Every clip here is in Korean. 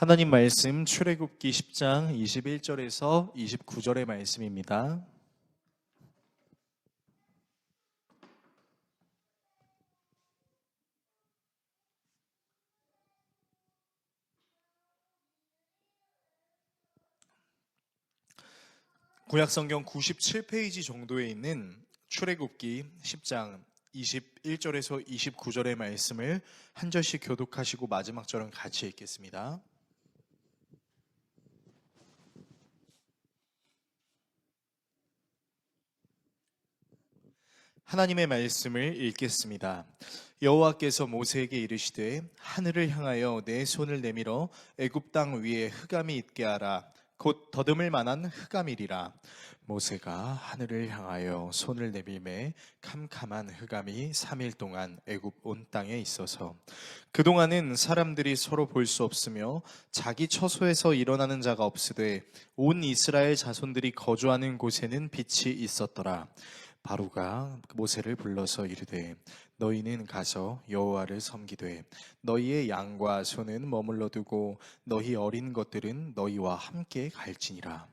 하나님 말씀 출애굽기 10장 21절에서 29절의 말씀입니다. 구약성경 97페이지 정도에 있는 출애굽기 10장 21절에서 29절의 말씀을 한 절씩 교독하시고 마지막 절은 같이 읽겠습니다. 하나님의 말씀을 읽겠습니다. 여호와께서 모세에게 이르시되 하늘을 향하여 내 손을 내밀어 애굽 땅 위에 흑암이 있게 하라. 곧 더듬을 만한 흑암이리라. 모세가 하늘을 향하여 손을 내밀매 캄캄한 흑암이 3일 동안 애굽 온 땅에 있어서 그동안은 사람들이 서로 볼 수 없으며 자기 처소에서 일어나는 자가 없으되 온 이스라엘 자손들이 거주하는 곳에는 빛이 있었더라. 바로가 모세를 불러서 이르되 너희는 가서 여호와를 섬기되 너희의 양과 소는 머물러 두고 너희 어린 것들은 너희와 함께 갈지니라.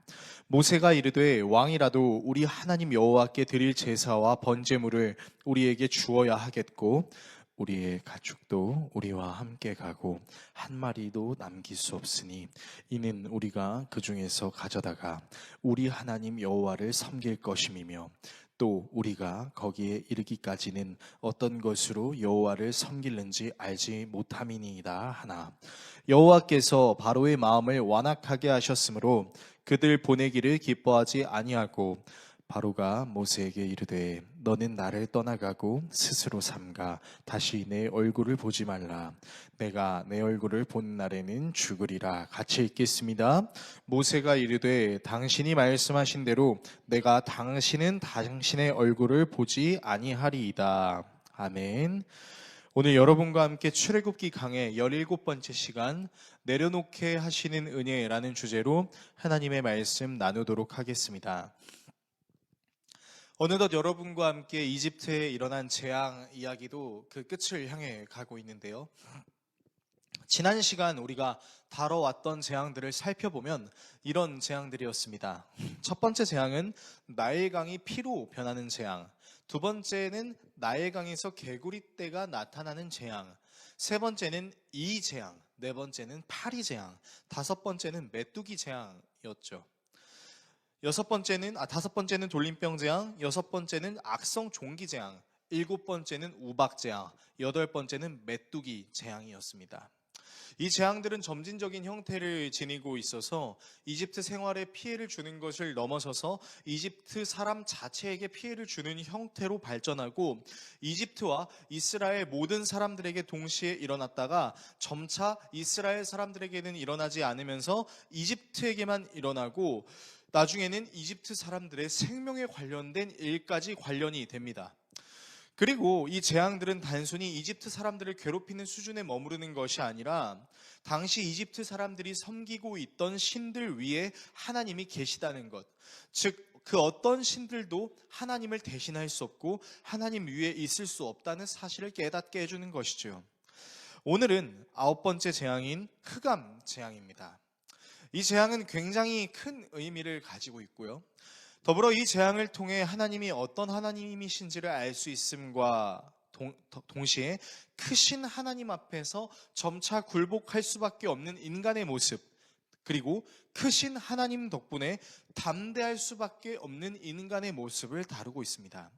모세가 이르되 왕이라도 우리 하나님 여호와께 드릴 제사와 번제물을 우리에게 주어야 하겠고 우리의 가축도 우리와 함께 가고 한 마리도 남길 수 없으니 이는 우리가 그 중에서 가져다가 우리 하나님 여호와를 섬길 것임이며 또 우리가 거기에 이르기까지는 어떤 것으로 여호와를 섬기는지 알지 못함이니이다 하나 여호와께서 바로의 마음을 완악하게 하셨으므로 그들 보내기를 기뻐하지 아니하고 바로가 모세에게 이르되 너는 나를 떠나가고 스스로 삼가 다시 내 얼굴을 보지 말라. 내가 내 얼굴을 본 날에는 죽으리라. 같이 읽겠습니다. 모세가 이르되 당신이 말씀하신 대로 내가 당신은 당신의 얼굴을 보지 아니하리이다. 아멘. 오늘 여러분과 함께 출애굽기 강의 17번째 시간 내려놓게 하시는 은혜라는 주제로 하나님의 말씀 나누도록 하겠습니다. 어느덧 여러분과 함께 이집트에 일어난 재앙 이야기도 그 끝을 향해 가고 있는데요. 지난 시간 우리가 다뤄왔던 재앙들을 살펴보면 이런 재앙들이었습니다. 첫 번째 재앙은 나일강이 피로 변하는 재앙, 두 번째는 나일강에서 개구리떼가 나타나는 재앙, 세 번째는 이 재앙, 네 번째는 파리 재앙, 다섯 번째는 메뚜기 재앙이었죠. 다섯 번째는 돌림병 재앙, 여섯 번째는 악성 종기 재앙, 일곱 번째는 우박 재앙, 여덟 번째는 메뚜기 재앙이었습니다. 이 재앙들은 점진적인 형태를 지니고 있어서 이집트 생활에 피해를 주는 것을 넘어서서 이집트 사람 자체에게 피해를 주는 형태로 발전하고 이집트와 이스라엘 모든 사람들에게 동시에 일어났다가 점차 이스라엘 사람들에게는 일어나지 않으면서 이집트에게만 일어나고 나중에는 이집트 사람들의 생명에 관련된 일까지 관련이 됩니다. 그리고 이 재앙들은 단순히 이집트 사람들을 괴롭히는 수준에 머무르는 것이 아니라 당시 이집트 사람들이 섬기고 있던 신들 위에 하나님이 계시다는 것, 즉 그 어떤 신들도 하나님을 대신할 수 없고 하나님 위에 있을 수 없다는 사실을 깨닫게 해주는 것이죠. 오늘은 아홉 번째 재앙인 흑암 재앙입니다. 이 재앙은 굉장히 큰 의미를 가지고 있고요. 더불어 이 재앙을 통해 하나님이 어떤 하나님이신지를 알 수 있음과 동시에 크신 하나님 앞에서 점차 굴복할 수밖에 없는 인간의 모습, 그리고 크신 하나님 덕분에 담대할 수밖에 없는 인간의 모습을 다루고 있습니다.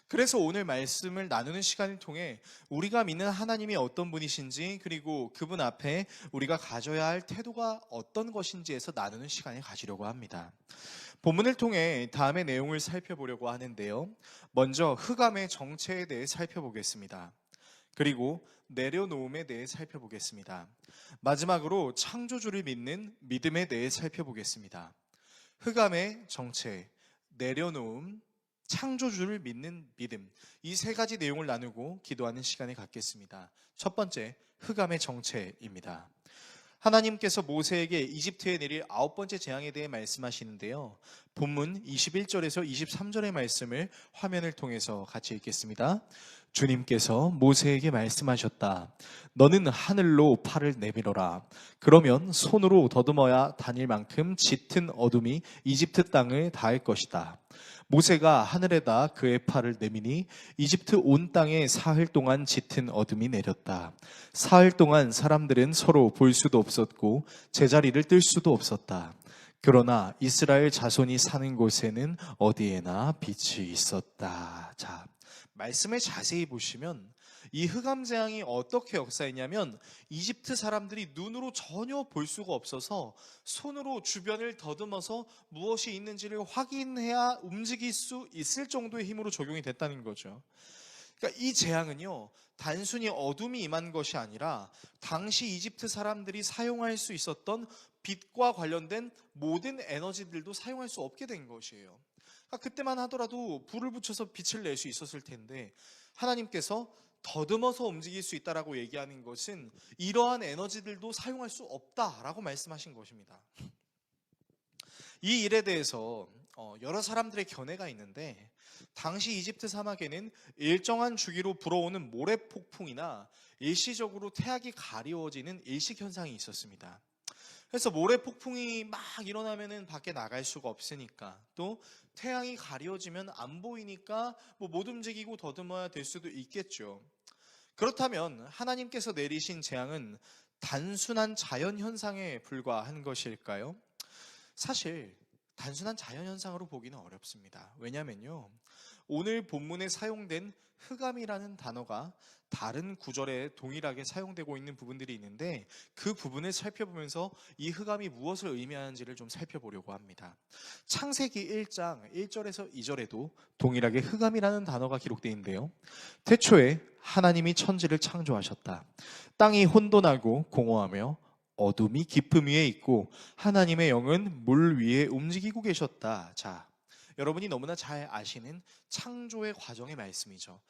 그래서 오늘 말씀을 나누는 시간을 통해 우리가 믿는 하나님이 어떤 분이신지, 그리고 그분 앞에 우리가 가져야 할 태도가 어떤 것인지에서 나누는 시간을 가지려고 합니다. 본문을 통해 다음의 내용을 살펴보려고 하는데요. 먼저 흑암의 정체에 대해 살펴보겠습니다. 그리고 내려놓음에 대해 살펴보겠습니다. 마지막으로 창조주를 믿는 믿음에 대해 살펴보겠습니다. 흑암의 정체, 내려놓음, 창조주를 믿는 믿음, 이 세 가지 내용을 나누고 기도하는 시간을 갖겠습니다. 첫 번째, 흑암의 정체입니다. 하나님께서 모세에게 이집트에 내릴 9번째 재앙에 대해 말씀하시는데요. 본문 21절에서 23절의 말씀을 화면을 통해서 같이 읽겠습니다. 주님께서 모세에게 말씀하셨다. 너는 하늘로 팔을 내밀어라. 그러면 손으로 더듬어야 다닐 만큼 짙은 어둠이 이집트 땅을 닿을 것이다. 모세가 하늘에다 그의 팔을 내미니 이집트 온 땅에 사흘 동안 짙은 어둠이 내렸다. 사흘 동안 사람들은 서로 볼 수도 없었고 제자리를 뜰 수도 없었다. 그러나 이스라엘 자손이 사는 곳에는 어디에나 빛이 있었다. 자, 말씀을 자세히 보시면 이 흑암 재앙이 어떻게 역사했냐면 이집트 사람들이 눈으로 전혀 볼 수가 없어서 손으로 주변을 더듬어서 무엇이 있는지를 확인해야 움직일 수 있을 정도의 힘으로 적용이 됐다는 거죠. 그러니까 이 재앙은요, 단순히 어둠이 임한 것이 아니라 당시 이집트 사람들이 사용할 수 있었던 빛과 관련된 모든 에너지들도 사용할 수 없게 된 것이에요. 그러니까 그때만 하더라도 불을 붙여서 빛을 낼 수 있었을 텐데 하나님께서 더듬어서 움직일 수 있다라고 얘기하는 것은 이러한 에너지들도 사용할 수 없다라고 말씀하신 것입니다. 이 일에 대해서 여러 사람들의 견해가 있는데 당시 이집트 사막에는 일정한 주기로 불어오는 모래 폭풍이나 일시적으로 태양이 가리워지는 일식 현상이 있었습니다. 그래서 모래 폭풍이 막 일어나면은 밖에 나갈 수가 없으니까, 또 태양이 가려지면 안 보이니까 못 움직이고 더듬어야 될 수도 있겠죠. 그렇다면 하나님께서 내리신 재앙은 단순한 자연 현상에 불과한 것일까요? 사실 단순한 자연 현상으로 보기는 어렵습니다. 왜냐면요, 오늘 본문에 사용된 흑암이라는 단어가 다른 구절에 동일하게 사용되고 있는 부분들이 있는데 그 부분을 살펴보면서 이 흑암이 무엇을 의미하는지를 좀 살펴보려고 합니다. 창세기 1장 1절에서 2절에도 동일하게 흑암이라는 단어가 기록되어 있는데요. 태초에 하나님이 천지를 창조하셨다. 땅이 혼돈하고 공허하며 어둠이 깊음 위에 있고 하나님의 영은 물 위에 움직이고 계셨다. 자, 여러분이 너무나 잘 아시는 창조의 과정의 말씀이죠.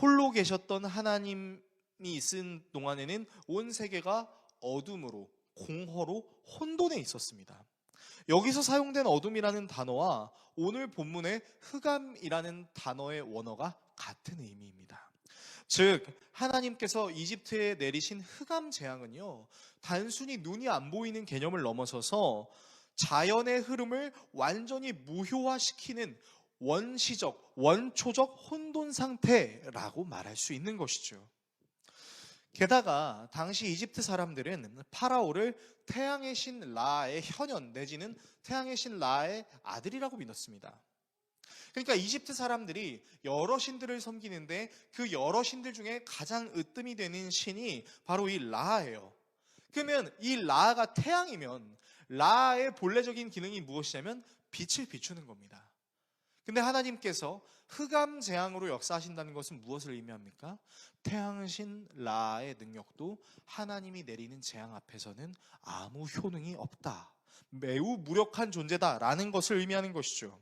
홀로 계셨던 하나님이 있은 동안에는 온 세계가 어둠으로, 공허로, 혼돈에 있었습니다. 여기서 사용된 어둠이라는 단어와 오늘 본문의 흑암이라는 단어의 원어가 같은 의미입니다. 즉 하나님께서 이집트에 내리신 흑암 재앙은요, 단순히 눈이 안 보이는 개념을 넘어서서 자연의 흐름을 완전히 무효화시키는 원시적, 원초적 혼돈 상태라고 말할 수 있는 것이죠. 게다가 당시 이집트 사람들은 파라오를 태양의 신 라의 현현 내지는 태양의 신 라의 아들이라고 믿었습니다. 그러니까 이집트 사람들이 여러 신들을 섬기는데 그 여러 신들 중에 가장 으뜸이 되는 신이 바로 이 라예요. 그러면 이 라가 태양이면 라의 본래적인 기능이 무엇이냐면 빛을 비추는 겁니다. 근데 하나님께서 흑암 재앙으로 역사하신다는 것은 무엇을 의미합니까? 태양신 라의 능력도 하나님이 내리는 재앙 앞에서는 아무 효능이 없다. 매우 무력한 존재다라는 것을 의미하는 것이죠.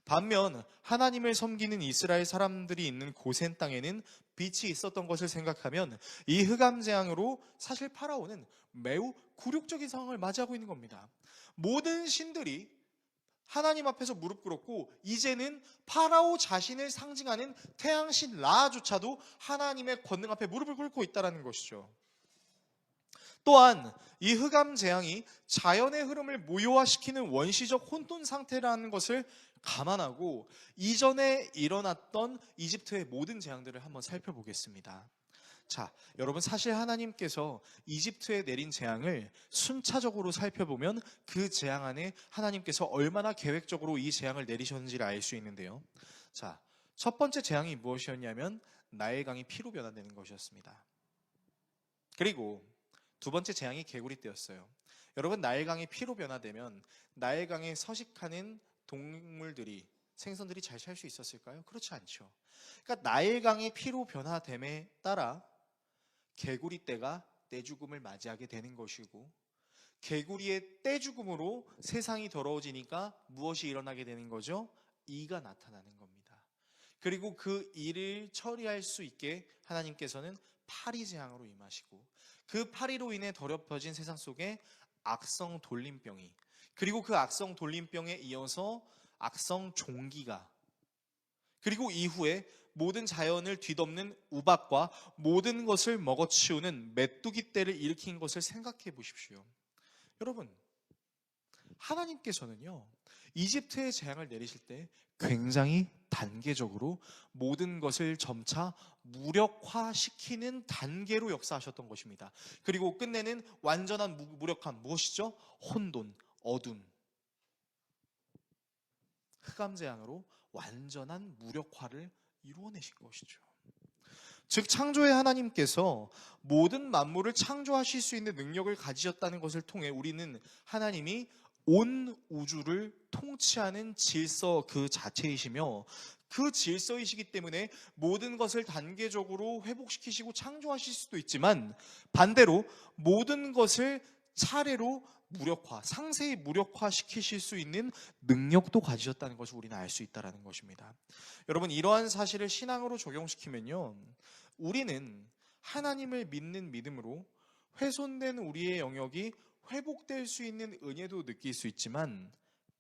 반면 하나님을 섬기는 이스라엘 사람들이 있는 고센 땅에는 빛이 있었던 것을 생각하면 이 흑암 재앙으로 사실 파라오는 매우 굴욕적인 상황을 맞이하고 있는 겁니다. 모든 신들이 하나님 앞에서 무릎 꿇었고 이제는 파라오 자신을 상징하는 태양신 라조차도 하나님의 권능 앞에 무릎을 꿇고 있다는 것이죠. 또한 이 흑암 재앙이 자연의 흐름을 무효화시키는 원시적 혼돈 상태라는 것을 감안하고 이전에 일어났던 이집트의 모든 재앙들을 한번 살펴보겠습니다. 자, 여러분, 사실 하나님께서 이집트에 내린 재앙을 순차적으로 살펴보면 그 재앙 안에 하나님께서 얼마나 계획적으로 이 재앙을 내리셨는지를 알 수 있는데요. 자, 첫 번째 재앙이 무엇이었냐면 나일강이 피로 변화되는 것이었습니다. 그리고 두 번째 재앙이 개구리 떼였어요. 여러분, 나일강이 피로 변화되면 나일강에 서식하는 동물들이, 생선들이 잘 살 수 있었을까요? 그렇지 않죠. 그러니까 나일강의 피로 변화됨에 따라 개구리 떼가 떼죽음을 맞이하게 되는 것이고, 개구리의 떼죽음으로 세상이 더러워지니까 무엇이 일어나게 되는 거죠? 이가 나타나는 겁니다. 그리고 그 일을 처리할 수 있게 하나님께서는 파리 재앙으로 임하시고, 그 파리로 인해 더럽혀진 세상 속에 악성 돌림병이, 그리고 그 악성 돌림병에 이어서 악성 종기가, 그리고 이후에 모든 자연을 뒤덮는 우박과 모든 것을 먹어치우는 메뚜기 떼를 일으킨 것을 생각해 보십시오. 여러분, 하나님께서는요, 이집트의 재앙을 내리실 때 굉장히 단계적으로 모든 것을 점차 무력화시키는 단계로 역사하셨던 것입니다. 그리고 끝내는 완전한 무력함, 무엇이죠? 혼돈, 어둠, 흑암재앙으로 완전한 무력화를 이루어내신 것이죠. 즉 창조의 하나님께서 모든 만물을 창조하실 수 있는 능력을 가지셨다는 것을 통해 우리는 하나님이 온 우주를 통치하는 질서 그 자체이시며, 그 질서이시기 때문에 모든 것을 단계적으로 회복시키시고 창조하실 수도 있지만, 반대로 모든 것을 차례로 무력화, 상세히 무력화시키실 수 있는 능력도 가지셨다는 것을 우리는 알 수 있다는 것입니다. 여러분, 이러한 사실을 신앙으로 적용시키면요, 우리는 하나님을 믿는 믿음으로 훼손된 우리의 영역이 회복될 수 있는 은혜도 느낄 수 있지만,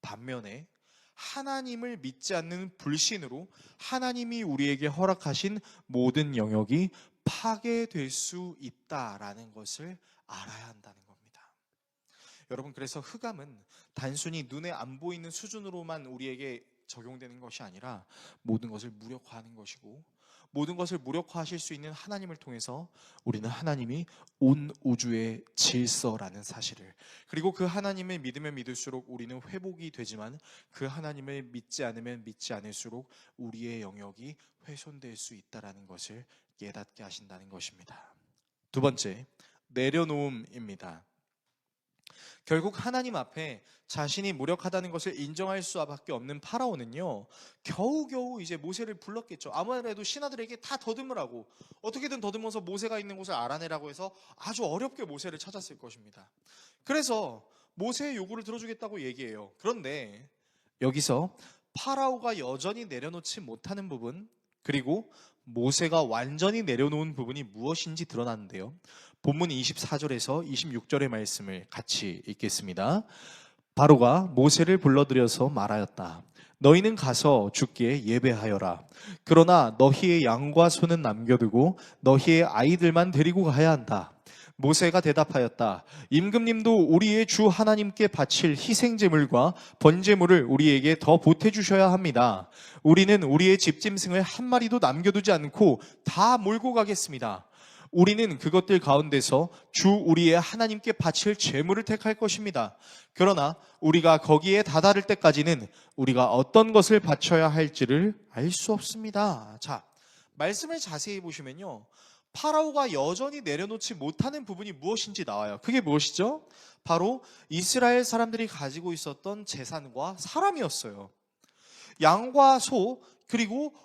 반면에 하나님을 믿지 않는 불신으로 하나님이 우리에게 허락하신 모든 영역이 파괴될 수 있다라는 것을 알아야 한다는 겁니다. 여러분, 그래서 흑암은 단순히 눈에 안 보이는 수준으로만 우리에게 적용되는 것이 아니라 모든 것을 무력화하는 것이고, 모든 것을 무력화하실 수 있는 하나님을 통해서 우리는 하나님이 온 우주의 질서라는 사실을, 그리고 그 하나님을 믿으면 믿을수록 우리는 회복이 되지만, 그 하나님을 믿지 않으면 믿지 않을수록 우리의 영역이 훼손될 수 있다는 것을 깨닫게 하신다는 것입니다. 두 번째, 내려놓음입니다. 결국 하나님 앞에 자신이 무력하다는 것을 인정할 수밖에 없는 파라오는요, 겨우겨우 이제 모세를 불렀겠죠. 아무래도 신하들에게 다 더듬으라고, 어떻게든 더듬어서 모세가 있는 곳을 알아내라고 해서 아주 어렵게 모세를 찾았을 것입니다. 그래서 모세의 요구를 들어주겠다고 얘기해요. 그런데 여기서 파라오가 여전히 내려놓지 못하는 부분, 그리고 모세가 완전히 내려놓은 부분이 무엇인지 드러나는데요. 본문 24절에서 26절의 말씀을 같이 읽겠습니다. 바로가 모세를 불러들여서 말하였다. 너희는 가서 주께 예배하여라. 그러나 너희의 양과 소는 남겨두고 너희의 아이들만 데리고 가야 한다. 모세가 대답하였다. 임금님도 우리의 주 하나님께 바칠 희생제물과 번제물을 우리에게 더 보태주셔야 합니다. 우리는 우리의 집짐승을 한 마리도 남겨두지 않고 다 몰고 가겠습니다. 우리는 그것들 가운데서 주 우리의 하나님께 바칠 제물을 택할 것입니다. 그러나 우리가 거기에 다다를 때까지는 우리가 어떤 것을 바쳐야 할지를 알 수 없습니다. 자, 말씀을 자세히 보시면요, 파라오가 여전히 내려놓지 못하는 부분이 무엇인지 나와요. 그게 무엇이죠? 바로 이스라엘 사람들이 가지고 있었던 재산과 사람이었어요. 양과 소, 그리고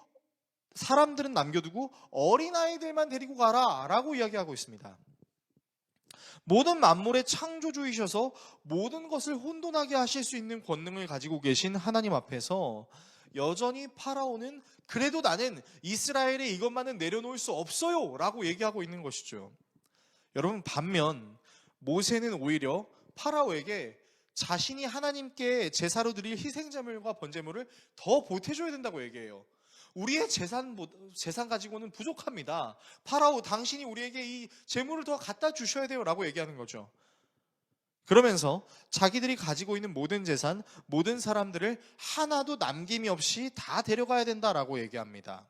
사람들은 남겨두고 어린아이들만 데리고 가라 라고 이야기하고 있습니다. 모든 만물의 창조주이셔서 모든 것을 혼돈하게 하실 수 있는 권능을 가지고 계신 하나님 앞에서 여전히 파라오는 그래도 나는 이스라엘의 이것만은 내려놓을 수 없어요 라고 얘기하고 있는 것이죠. 여러분, 반면 모세는 오히려 파라오에게 자신이 하나님께 제사로 드릴 희생제물과 번제물을 더 보태줘야 된다고 얘기해요. 우리의 재산 가지고는 부족합니다. 파라오, 당신이 우리에게 이 제물을 더 갖다 주셔야 돼요 라고 얘기하는 거죠. 그러면서 자기들이 가지고 있는 모든 재산, 모든 사람들을 하나도 남김이 없이 다 데려가야 된다라고 얘기합니다.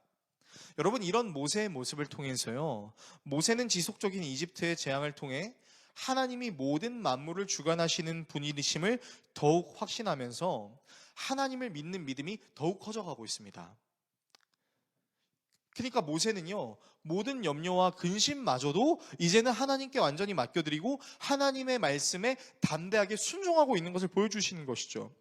여러분, 이런 모세의 모습을 통해서요, 모세는 지속적인 이집트의 재앙을 통해 하나님이 모든 만물을 주관하시는 분이심을 더욱 확신하면서 하나님을 믿는 믿음이 더욱 커져가고 있습니다. 그러니까 모세는요, 모든 염려와 근심마저도 이제는 하나님께 완전히 맡겨드리고 하나님의 말씀에 담대하게 순종하고 있는 것을 보여주시는 것이죠.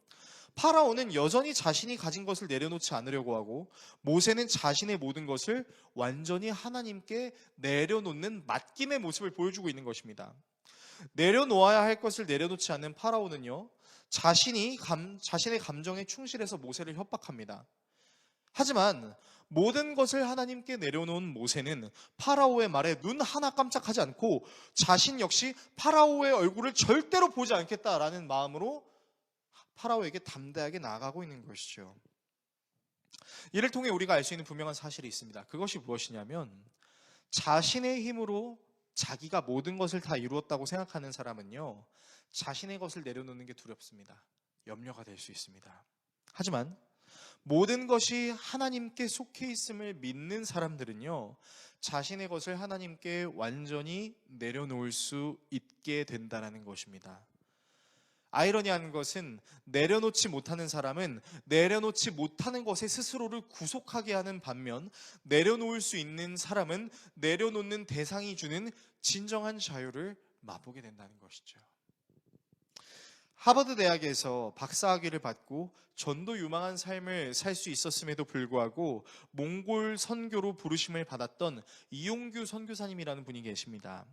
파라오는 여전히 자신이 가진 것을 내려놓지 않으려고 하고, 모세는 자신의 모든 것을 완전히 하나님께 내려놓는 맡김의 모습을 보여주고 있는 것입니다. 내려놓아야 할 것을 내려놓지 않는 파라오는요, 자신의 감정에 충실해서 모세를 협박합니다. 하지만 모든 것을 하나님께 내려놓은 모세는 파라오의 말에 눈 하나 깜짝하지 않고 자신 역시 파라오의 얼굴을 절대로 보지 않겠다라는 마음으로 파라오에게 담대하게 나아가고 있는 것이죠. 이를 통해 우리가 알 수 있는 분명한 사실이 있습니다. 그것이 무엇이냐면 자신의 힘으로 자기가 모든 것을 다 이루었다고 생각하는 사람은요, 자신의 것을 내려놓는 게 두렵습니다. 염려가 될 수 있습니다. 하지만 모든 것이 하나님께 속해 있음을 믿는 사람들은요, 자신의 것을 하나님께 완전히 내려놓을 수 있게 된다는 것입니다. 아이러니한 것은 내려놓지 못하는 사람은 내려놓지 못하는 것에 스스로를 구속하게 하는 반면, 내려놓을 수 있는 사람은 내려놓는 대상이 주는 진정한 자유를 맛보게 된다는 것이죠. 하버드 대학에서 박사학위를 받고 전도 유망한 삶을 살 수 있었음에도 불구하고 몽골 선교로 부르심을 받았던 이용규 선교사님이라는 분이 계십니다.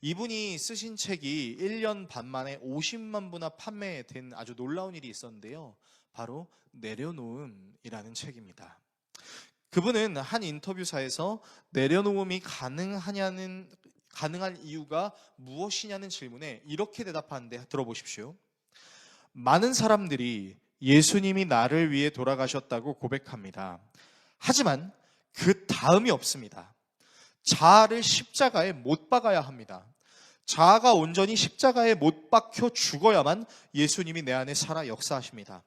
이분이 쓰신 책이 1년 반 만에 50만 부나 판매된 아주 놀라운 일이 있었는데요, 바로 내려놓음이라는 책입니다. 그분은 한 인터뷰사에서 내려놓음이 가능한 이유가 무엇이냐는 질문에 이렇게 대답하는데 들어보십시오. 많은 사람들이 예수님이 나를 위해 돌아가셨다고 고백합니다. 하지만 그 다음이 없습니다. 자아를 십자가에 못 박아야 합니다. 자아가 온전히 십자가에 못 박혀 죽어야만 예수님이 내 안에 살아 역사하십니다.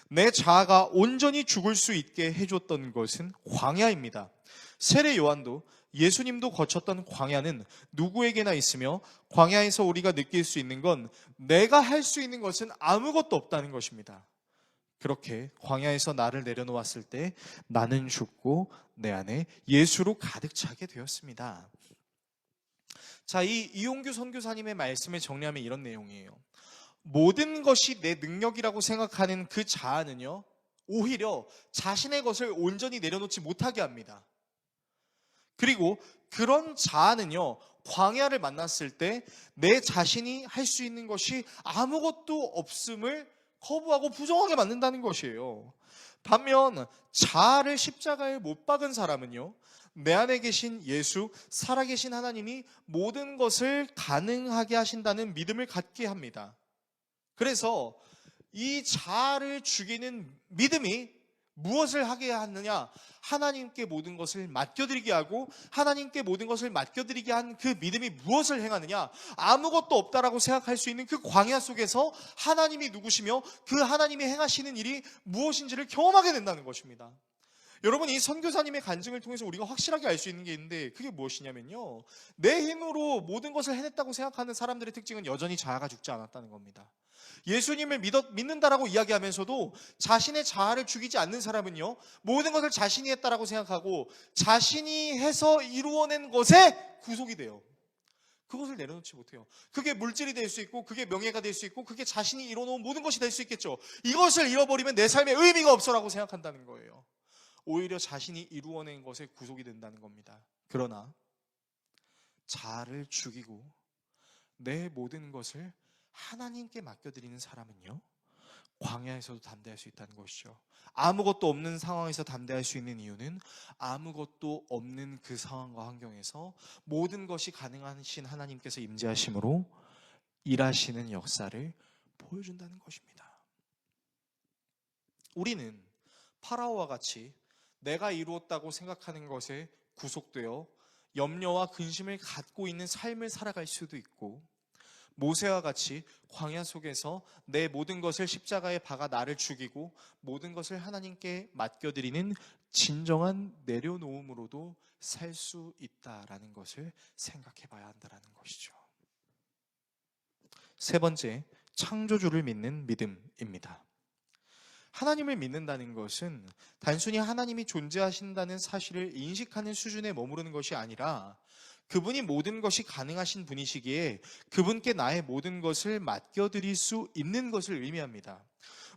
내 자아가 온전히 죽을 수 있게 해줬던 것은 광야입니다. 세례 요한도 예수님도 거쳤던 광야는 누구에게나 있으며, 광야에서 우리가 느낄 수 있는 건 내가 할 수 있는 것은 아무것도 없다는 것입니다. 그렇게 광야에서 나를 내려놓았을 때 나는 죽고 내 안에 예수로 가득 차게 되었습니다. 자, 이 이용규 선교사님의 말씀을 정리하면 이런 내용이에요. 모든 것이 내 능력이라고 생각하는 그 자아는요, 오히려 자신의 것을 온전히 내려놓지 못하게 합니다. 그리고 그런 자아는요, 광야를 만났을 때 내 자신이 할 수 있는 것이 아무것도 없음을 거부하고 부정하게 만든다는 것이에요. 반면 자아를 십자가에 못 박은 사람은요, 내 안에 계신 예수, 살아계신 하나님이 모든 것을 가능하게 하신다는 믿음을 갖게 합니다. 그래서 이 자아를 죽이는 믿음이 무엇을 하게 하느냐? 하나님께 모든 것을 맡겨드리게 하고, 하나님께 모든 것을 맡겨드리게 한 그 믿음이 무엇을 행하느냐? 아무것도 없다라고 생각할 수 있는 그 광야 속에서 하나님이 누구시며 그 하나님이 행하시는 일이 무엇인지를 경험하게 된다는 것입니다. 여러분, 이 선교사님의 간증을 통해서 우리가 확실하게 알 수 있는 게 있는데, 그게 무엇이냐면요, 내 힘으로 모든 것을 해냈다고 생각하는 사람들의 특징은 여전히 자아가 죽지 않았다는 겁니다. 예수님을 믿는다라고 이야기하면서도 자신의 자아를 죽이지 않는 사람은요, 모든 것을 자신이 했다라고 생각하고 자신이 해서 이루어낸 것에 구속이 돼요. 그것을 내려놓지 못해요. 그게 물질이 될 수 있고, 그게 명예가 될 수 있고, 그게 자신이 이뤄놓은 모든 것이 될 수 있겠죠. 이것을 잃어버리면 내 삶에 의미가 없어라고 생각한다는 거예요. 오히려 자신이 이루어낸 것에 구속이 된다는 겁니다. 그러나 자아를 죽이고 내 모든 것을 하나님께 맡겨드리는 사람은요, 광야에서도 담대할 수 있다는 것이죠. 아무것도 없는 상황에서 담대할 수 있는 이유는 아무것도 없는 그 상황과 환경에서 모든 것이 가능하신 하나님께서 임재하심으로 일하시는 역사를 보여준다는 것입니다. 우리는 파라오와 같이 내가 이루었다고 생각하는 것에 구속되어 염려와 근심을 갖고 있는 삶을 살아갈 수도 있고, 모세와 같이 광야 속에서 내 모든 것을 십자가에 박아 나를 죽이고 모든 것을 하나님께 맡겨드리는 진정한 내려놓음으로도 살 수 있다라는 것을 생각해 봐야 한다는 것이죠. 세 번째, 창조주를 믿는 믿음입니다. 하나님을 믿는다는 것은 단순히 하나님이 존재하신다는 사실을 인식하는 수준에 머무르는 것이 아니라, 그분이 모든 것이 가능하신 분이시기에 그분께 나의 모든 것을 맡겨드릴 수 있는 것을 의미합니다.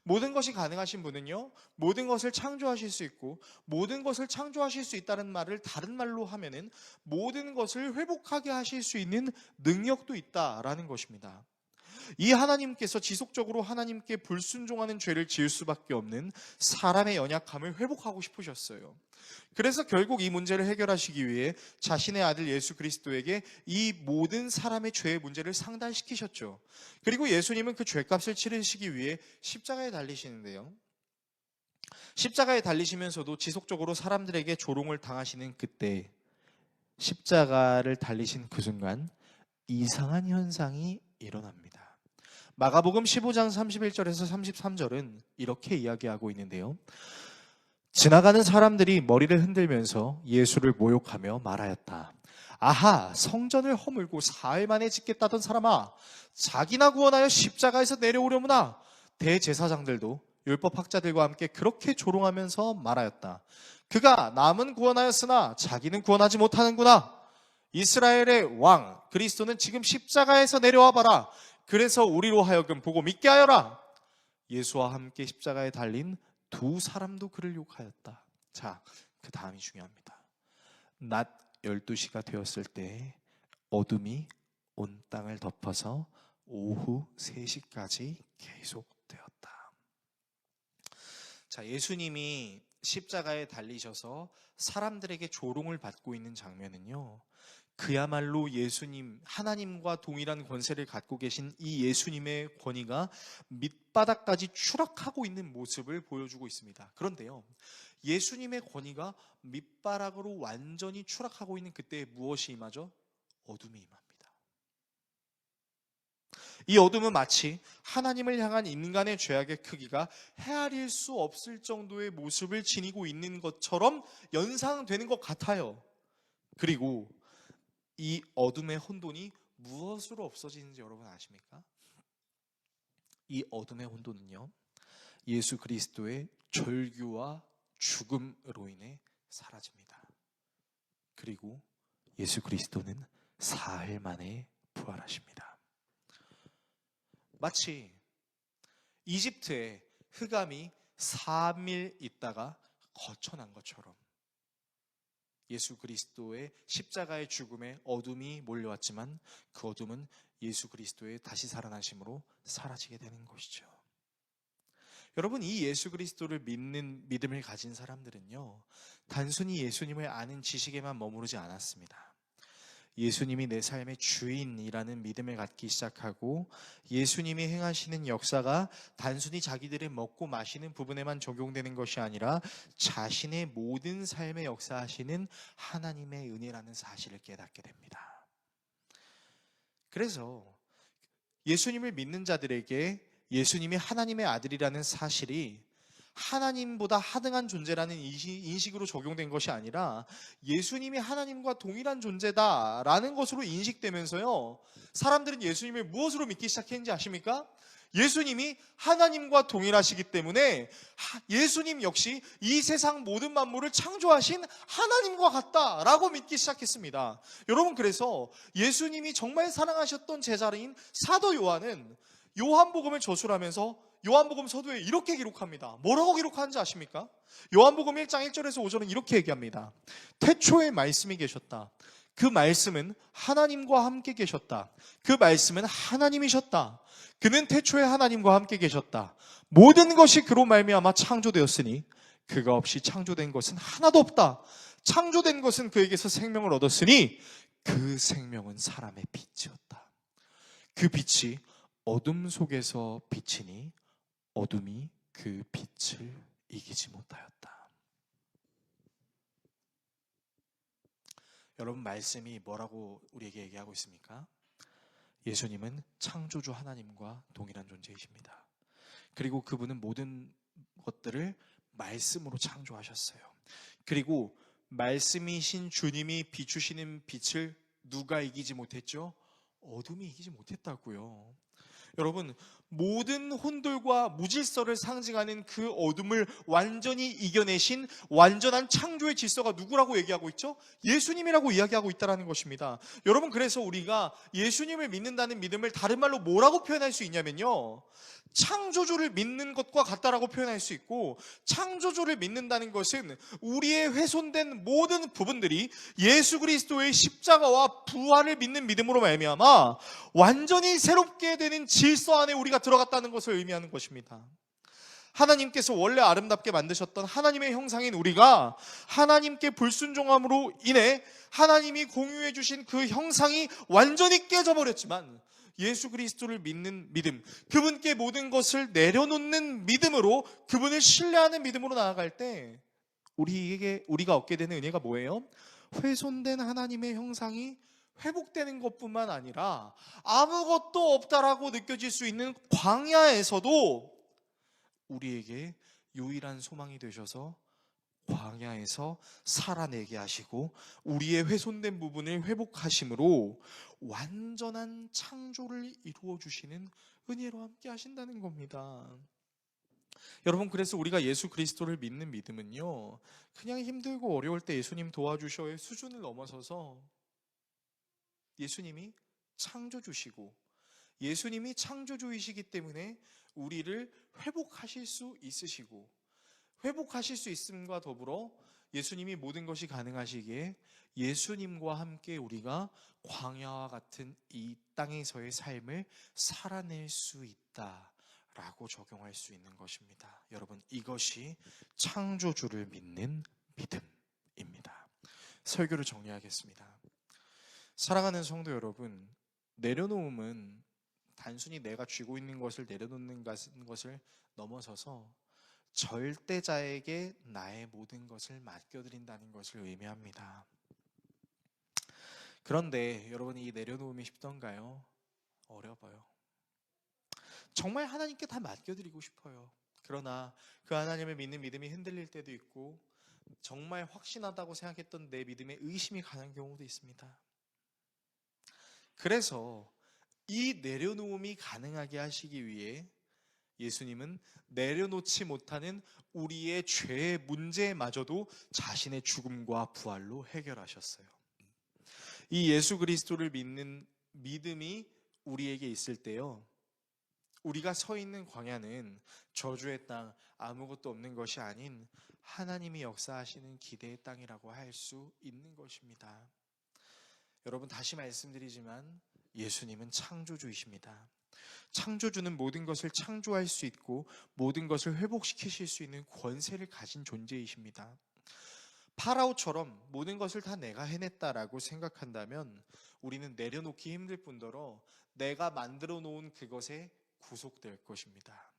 모든 것이 가능하신 분은요, 모든 것을 창조하실 수 있고, 모든 것을 창조하실 수 있다는 말을 다른 말로 하면은 모든 것을 회복하게 하실 수 있는 능력도 있다라는 것입니다. 이 하나님께서 지속적으로 하나님께 불순종하는 죄를 지을 수밖에 없는 사람의 연약함을 회복하고 싶으셨어요. 그래서 결국 이 문제를 해결하시기 위해 자신의 아들 예수 그리스도에게 이 모든 사람의 죄의 문제를 상달시키셨죠. 그리고 예수님은 그 죄값을 치르시기 위해 십자가에 달리시는데요. 십자가에 달리시면서도 지속적으로 사람들에게 조롱을 당하시는 그때, 십자가를 달리신 그 순간 이상한 현상이 일어납니다. 마가복음 15장 31절에서 33절은 이렇게 이야기하고 있는데요. 지나가는 사람들이 머리를 흔들면서 예수를 모욕하며 말하였다. 아하, 성전을 허물고 4일 만에 짓겠다던 사람아, 자기나 구원하여 십자가에서 내려오려무나. 대제사장들도 율법학자들과 함께 그렇게 조롱하면서 말하였다. 그가 남은 구원하였으나 자기는 구원하지 못하는구나. 이스라엘의 왕 그리스도는 지금 십자가에서 내려와 봐라. 그래서 우리로 하여금 보고 믿게 하여라. 예수와 함께 십자가에 달린 두 사람도 그를 욕하였다. 자, 그 다음이 중요합니다. 낮 12시가 되었을 때 어둠이 온 땅을 덮어서 오후 3시까지 계속되었다. 자, 예수님이 십자가에 달리셔서 사람들에게 조롱을 받고 있는 장면은요, 그야말로 예수님, 하나님과 동일한 권세를 갖고 계신 이 예수님의 권위가 밑바닥까지 추락하고 있는 모습을 보여주고 있습니다. 그런데요, 예수님의 권위가 밑바닥으로 완전히 추락하고 있는 그때 무엇이 임하죠? 어둠이 임합니다. 이 어둠은 마치 하나님을 향한 인간의 죄악의 크기가 헤아릴 수 없을 정도의 모습을 지니고 있는 것처럼 연상되는 것 같아요. 그리고 이 어둠의 혼돈이 무엇으로 없어지는지 여러분 아십니까? 이 어둠의 혼돈은요, 예수 그리스도의 절규와 죽음으로 인해 사라집니다. 그리고 예수 그리스도는 사흘 만에 부활하십니다. 마치 이집트에 흑암이 3일 있다가 거쳐난 것처럼 예수 그리스도의 십자가의 죽음에 어둠이 몰려왔지만 그 어둠은 예수 그리스도의 다시 살아나심으로 사라지게 되는 것이죠. 여러분, 이 예수 그리스도를 믿는 믿음을 가진 사람들은요, 단순히 예수님을 아는 지식에만 머무르지 않았습니다. 예수님이 내 삶의 주인이라는 믿음을 갖기 시작하고 예수님이 행하시는 역사가 단순히 자기들의 먹고 마시는 부분에만 적용되는 것이 아니라 자신의 모든 삶에 역사하시는 하나님의 은혜라는 사실을 깨닫게 됩니다. 그래서 예수님을 믿는 자들에게 예수님이 하나님의 아들이라는 사실이 하나님보다 하등한 존재라는 인식으로 적용된 것이 아니라 예수님이 하나님과 동일한 존재다라는 것으로 인식되면서요, 사람들은 예수님을 무엇으로 믿기 시작했는지 아십니까? 예수님이 하나님과 동일하시기 때문에 예수님 역시 이 세상 모든 만물을 창조하신 하나님과 같다라고 믿기 시작했습니다. 여러분, 그래서 예수님이 정말 사랑하셨던 제자인 사도 요한은 요한복음을 저술하면서 요한복음 서두에 이렇게 기록합니다. 뭐라고 기록하는지 아십니까? 요한복음 1장 1절에서 5절은 이렇게 얘기합니다. 태초에 말씀이 계셨다. 그 말씀은 하나님과 함께 계셨다. 그 말씀은 하나님이셨다. 그는 태초에 하나님과 함께 계셨다. 모든 것이 그로 말미암아 창조되었으니 그가 없이 창조된 것은 하나도 없다. 창조된 것은 그에게서 생명을 얻었으니 그 생명은 사람의 빛이었다. 그 빛이 어둠 속에서 비치니 어둠이 그 빛을 이기지 못하였다. 여러분, 말씀이 뭐라고 우리에게 얘기하고 있습니까? 예수님은 창조주 하나님과 동일한 존재이십니다. 그리고 그분은 모든 것들을 말씀으로 창조하셨어요. 그리고 말씀이신 주님이 비추시는 빛을 누가 이기지 못했죠? 어둠이 이기지 못했다고요. 여러분, 모든 혼돌과 무질서를 상징하는 그 어둠을 완전히 이겨내신 완전한 창조의 질서가 누구라고 얘기하고 있죠? 예수님이라고 이야기하고 있다는 것입니다. 여러분, 그래서 우리가 예수님을 믿는다는 믿음을 다른 말로 뭐라고 표현할 수 있냐면요, 창조주를 믿는 것과 같다라고 표현할 수 있고, 창조주를 믿는다는 것은 우리의 훼손된 모든 부분들이 예수 그리스도의 십자가와 부활을 믿는 믿음으로 말미암아 완전히 새롭게 되는 질서 안에 우리가 들어갔다는 것을 의미하는 것입니다. 하나님께서 원래 아름답게 만드셨던 하나님의 형상인 우리가 하나님께 불순종함으로 인해 하나님이 공유해 주신 그 형상이 완전히 깨져버렸지만, 예수 그리스도를 믿는 믿음, 그분께 모든 것을 내려놓는 믿음으로, 그분을 신뢰하는 믿음으로 나아갈 때 우리가 얻게 되는 은혜가 뭐예요? 훼손된 하나님의 형상이 회복되는 것뿐만 아니라 아무것도 없다라고 느껴질 수 있는 광야에서도 우리에게 유일한 소망이 되셔서 광야에서 살아내게 하시고 우리의 훼손된 부분을 회복하심으로 완전한 창조를 이루어 주시는 은혜로 함께 하신다는 겁니다. 여러분, 그래서 우리가 예수 그리스도를 믿는 믿음은요, 그냥 힘들고 어려울 때 예수님 도와주셔의 수준을 넘어서서 예수님이 창조주시고 예수님이 창조주이시기 때문에 우리를 회복하실 수 있으시고, 회복하실 수 있음과 더불어 예수님이 모든 것이 가능하시기에 예수님과 함께 우리가 광야와 같은 이 땅에서의 삶을 살아낼 수 있다라고 적용할 수 있는 것입니다. 여러분, 이것이 창조주를 믿는 믿음입니다. 설교를 정리하겠습니다. 사랑하는 성도 여러분, 내려놓음은 단순히 내가 쥐고 있는 것을 내려놓는 것을 넘어서서 절대자에게 나의 모든 것을 맡겨드린다는 것을 의미합니다. 그런데 여러분, 이 내려놓음이 쉽던가요? 어려워요. 정말 하나님께 다 맡겨드리고 싶어요. 그러나 그 하나님을 믿는 믿음이 흔들릴 때도 있고, 정말 확신하다고 생각했던 내 믿음에 의심이 가는 경우도 있습니다. 그래서 이 내려놓음이 가능하게 하시기 위해 예수님은 내려놓지 못하는 우리의 죄의 문제마저도 자신의 죽음과 부활로 해결하셨어요. 이 예수 그리스도를 믿는 믿음이 우리에게 있을 때요, 우리가 서 있는 광야는 저주의 땅, 아무것도 없는 것이 아닌 하나님이 역사하시는 기대의 땅이라고 할 수 있는 것입니다. 여러분, 다시 말씀드리지만 예수님은 창조주이십니다. 창조주는 모든 것을 창조할 수 있고 모든 것을 회복시키실 수 있는 권세를 가진 존재이십니다. 파라오처럼 모든 것을 다 내가 해냈다라고 생각한다면 우리는 내려놓기 힘들 뿐더러 내가 만들어 놓은 그것에 구속될 것입니다.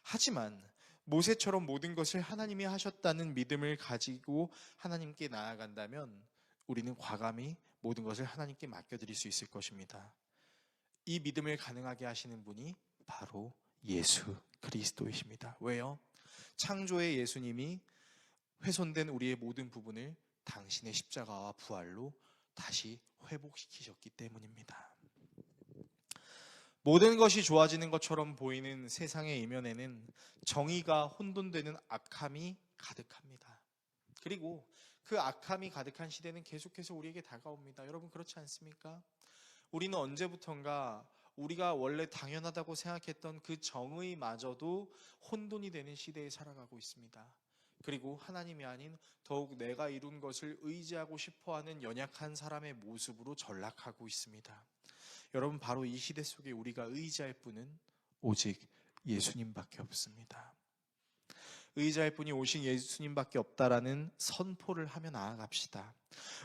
하지만 모세처럼 모든 것을 하나님이 하셨다는 믿음을 가지고 하나님께 나아간다면 우리는 과감히 모든 것을 하나님께 맡겨드릴 수 있을 것입니다. 이 믿음을 가능하게 하시는 분이 바로 예수 그리스도이십니다. 왜요? 창조의 예수님이 훼손된 우리의 모든 부분을 당신의 십자가와 부활로 다시 회복시키셨기 때문입니다. 모든 것이 좋아지는 것처럼 보이는 세상의 이면에는 정의가 혼돈되는 악함이 가득합니다. 그리고 그 악함이 가득한 시대는 계속해서 우리에게 다가옵니다. 여러분, 그렇지 않습니까? 우리는 언제부턴가 우리가 원래 당연하다고 생각했던 그 정의마저도 혼돈이 되는 시대에 살아가고 있습니다. 그리고 하나님이 아닌 더욱 내가 이룬 것을 의지하고 싶어하는 연약한 사람의 모습으로 전락하고 있습니다. 여러분, 바로 이 시대 속에 우리가 의지할 분은 오직 예수님밖에 없습니다. 의지할 분이 오직 예수님밖에 없다라는 선포를 하며 나아갑시다.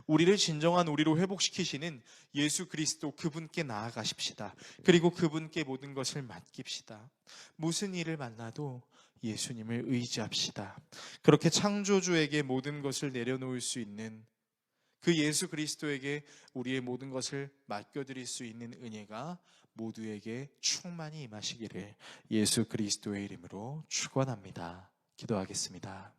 우리를 진정한 우리로 회복시키시는 예수 그리스도, 그분께 나아가십시다. 그리고 그분께 모든 것을 맡깁시다. 무슨 일을 만나도 예수님을 의지합시다. 그렇게 창조주에게 모든 것을 내려놓을 수 있는 그 예수 그리스도에게 우리의 모든 것을 맡겨드릴 수 있는 은혜가 모두에게 충만히 임하시기를 예수 그리스도의 이름으로 축원합니다. 기도하겠습니다.